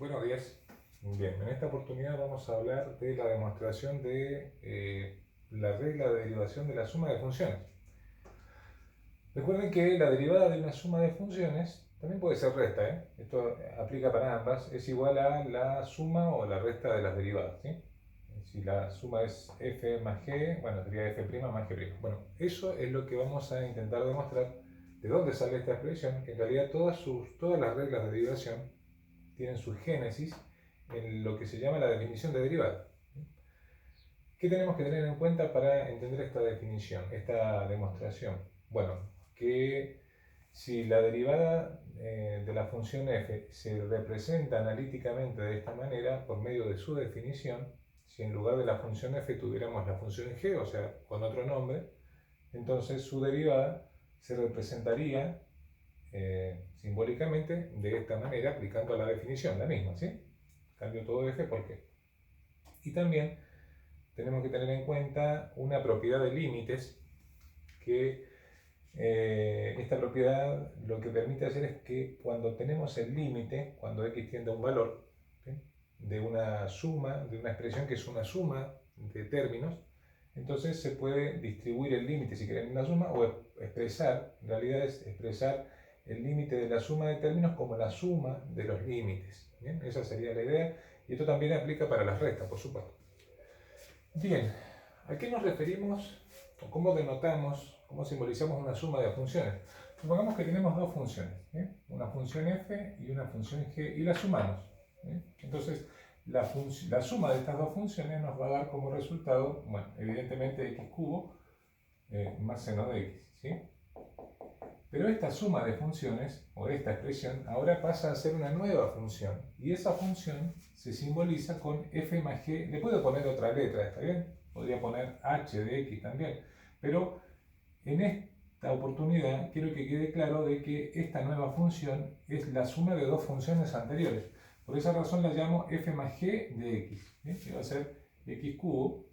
Buenos días. Bien, en esta oportunidad vamos a hablar de la demostración de la regla de derivación de la suma de funciones. Recuerden que la derivada de una suma de funciones también puede ser resta, ¿eh? Esto aplica para ambas, es igual a la suma o la resta de las derivadas, ¿sí? Si la suma es f más g, bueno, sería f' más g'. Bueno, eso es lo que vamos a intentar demostrar. ¿De dónde sale esta expresión? Que en realidad todas las reglas de derivación tienen su génesis en lo que se llama la definición de derivada. ¿Qué tenemos que tener en cuenta para entender esta definición, esta demostración? Bueno, que si la derivada de la función f se representa analíticamente de esta manera por medio de su definición, si en lugar de la función f tuviéramos la función g, o sea, con otro nombre, entonces su derivada se representaría simbólicamente de esta manera aplicando la definición, la misma, ¿sí? Cambio todo f por g. Y también tenemos que tener en cuenta una propiedad de límites que esta propiedad lo que permite hacer es que cuando tenemos el límite, cuando x tiende a un valor, ¿sí?, de una suma, de una expresión que es una suma de términos, entonces se puede distribuir el límite, si quieren, en una suma, o expresar, en realidad es expresar el límite de la suma de términos como la suma de los límites. ¿Bien? Esa sería la idea, y esto también aplica para las restas, por supuesto. Bien, ¿a qué nos referimos o cómo denotamos, cómo simbolizamos una suma de funciones? Supongamos que tenemos dos funciones, una función f y una función g, y las sumamos. Entonces, la suma de estas dos funciones nos va a dar como resultado, bueno, evidentemente x cubo más seno de x, ¿sí? Pero esta suma de funciones, o esta expresión, ahora pasa a ser una nueva función, y esa función se simboliza con f más g. Le puedo poner otra letra, ¿está bien? Podría poner h de x también, pero en esta oportunidad quiero que quede claro de que esta nueva función es la suma de dos funciones anteriores. Por esa razón la llamo f más g de x, que va a ser x cubo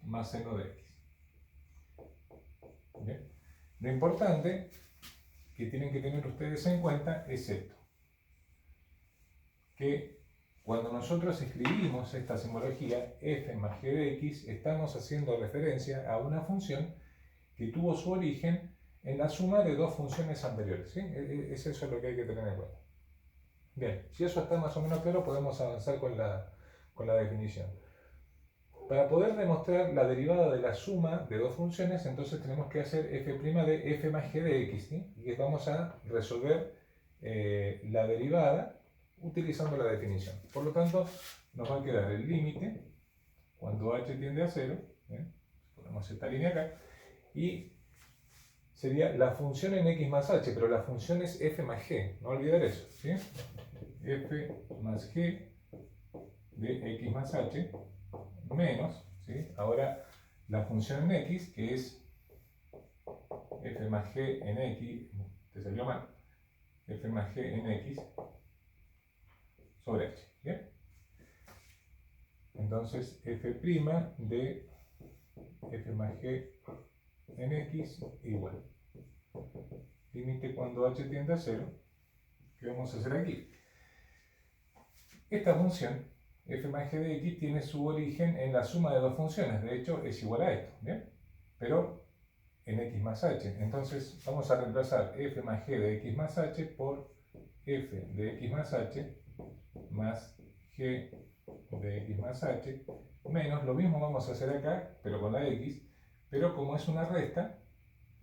más seno de x. ¿Bien? Lo importante que tienen que tener ustedes en cuenta es esto, que cuando nosotros escribimos esta simbología f más g de x, estamos haciendo referencia a una función que tuvo su origen en la suma de dos funciones anteriores, ¿sí? Es eso lo que hay que tener en cuenta. Bien, si eso está más o menos claro, podemos avanzar con la definición. Para poder demostrar la derivada de la suma de dos funciones, entonces tenemos que hacer f' de f más g de x, ¿sí? Y vamos a resolver la derivada utilizando la definición. Por lo tanto, nos va a quedar el límite cuando h tiende a 0, ponemos esta línea acá, y sería la función en x más h, pero la función es f más g, no olvidar eso, ¿sí? F más g de x más h menos, ¿sí? Ahora la función en x, que es f más g en x, te salió mal, f más g en x sobre h, ¿bien? Entonces f' de f más g en x igual límite cuando h tiende a 0. ¿Qué vamos a hacer aquí? Esta función f más g de x tiene su origen en la suma de dos funciones, de hecho es igual a esto, ¿bien? Pero en x más h, entonces vamos a reemplazar f más g de x más h por f de x más h más g de x más h menos, lo mismo vamos a hacer acá, pero con la x, pero como es una resta,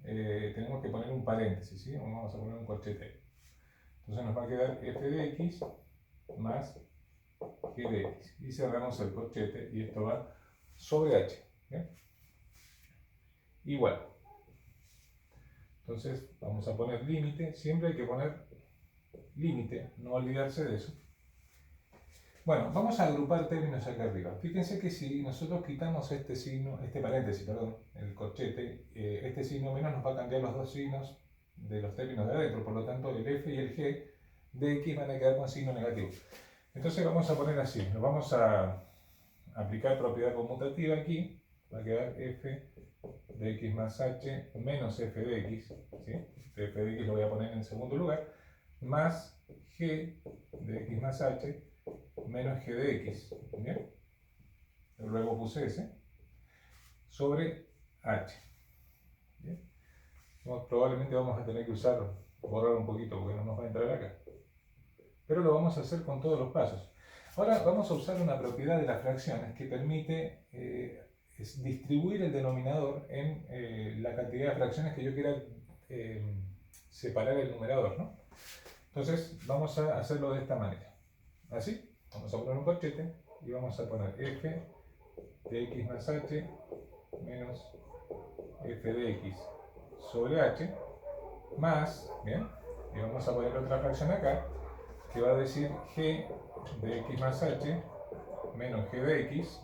tenemos que poner un paréntesis, ¿sí? Vamos a poner un corchete. Entonces nos va a quedar f de x más g de x. Y cerramos el corchete y esto va sobre h. ¿Bien? Igual. Entonces vamos a poner límite. Siempre hay que poner límite, no olvidarse de eso. Bueno, vamos a agrupar términos acá arriba. Fíjense que si nosotros quitamos este signo, este paréntesis, perdón, el corchete, este signo menos nos va a cambiar los dos signos de los términos de adentro. Por lo tanto, el f y el g de x van a quedar con signo negativo. Entonces vamos a poner así, nos vamos a aplicar propiedad conmutativa aquí, va a quedar f de x más h menos f de x, ¿sí? F de x lo voy a poner en segundo lugar, más g de x más h menos g de x, ¿bien? Luego puse s, sobre h, ¿bien? Probablemente vamos a tener que borrar un poquito porque no nos va a entrar acá. Pero lo vamos a hacer con todos los pasos. Ahora vamos a usar una propiedad de las fracciones que permite distribuir el denominador en la cantidad de fracciones que yo quiera separar el numerador, ¿no? Entonces vamos a hacerlo de esta manera. Así, vamos a poner un corchete y vamos a poner f de x más h menos f de x sobre h más, ¿bien? Y vamos a poner otra fracción acá que va a decir g de x más h menos g de x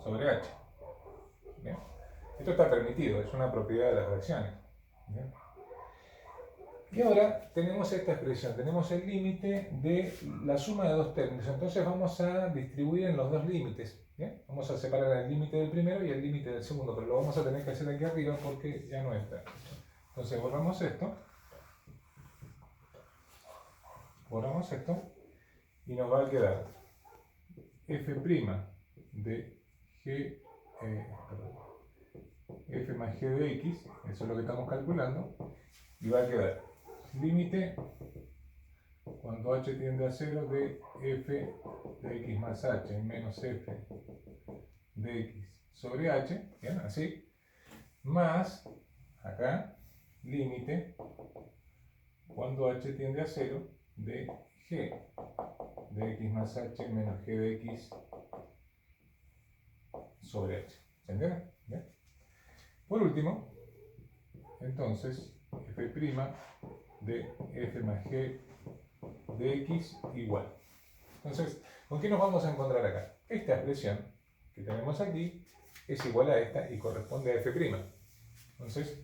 sobre h. ¿Bien? Esto está permitido, es una propiedad de las fracciones. ¿Bien? Y ahora tenemos esta expresión, tenemos el límite de la suma de dos términos, entonces vamos a distribuir en los dos límites. ¿Bien? Vamos a separar el límite del primero y el límite del segundo, pero lo vamos a tener que hacer aquí arriba porque ya no está. Entonces borramos esto y nos va a quedar f' de g, f más g de x, eso es lo que estamos calculando, y va a quedar límite cuando h tiende a 0 de f de x más h menos f de x sobre h, ¿bien? Así, más acá límite cuando h tiende a 0 de g de x más h menos g de x sobre h. ¿Se entiende? ¿Bien? Por último, entonces, f' de f más g de x igual. Entonces, ¿con qué nos vamos a encontrar acá? Esta expresión que tenemos aquí es igual a esta y corresponde a f'. Entonces,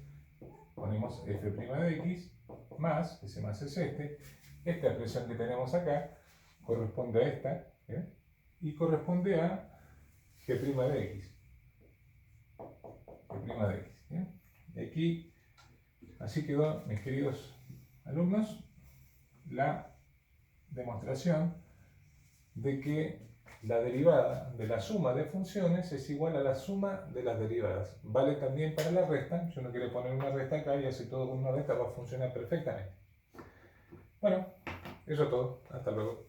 ponemos f' de x más, ese más es este. Esta expresión que tenemos acá corresponde a esta, ¿bien? Y corresponde a g' de x. G' de x, ¿bien? Y aquí, así quedó, mis queridos alumnos, la demostración de que la derivada de la suma de funciones es igual a la suma de las derivadas. Vale también para la resta. Si uno quiere poner una resta acá y hace todo con una resta, va a funcionar perfectamente. Bueno, eso es todo. Hasta luego.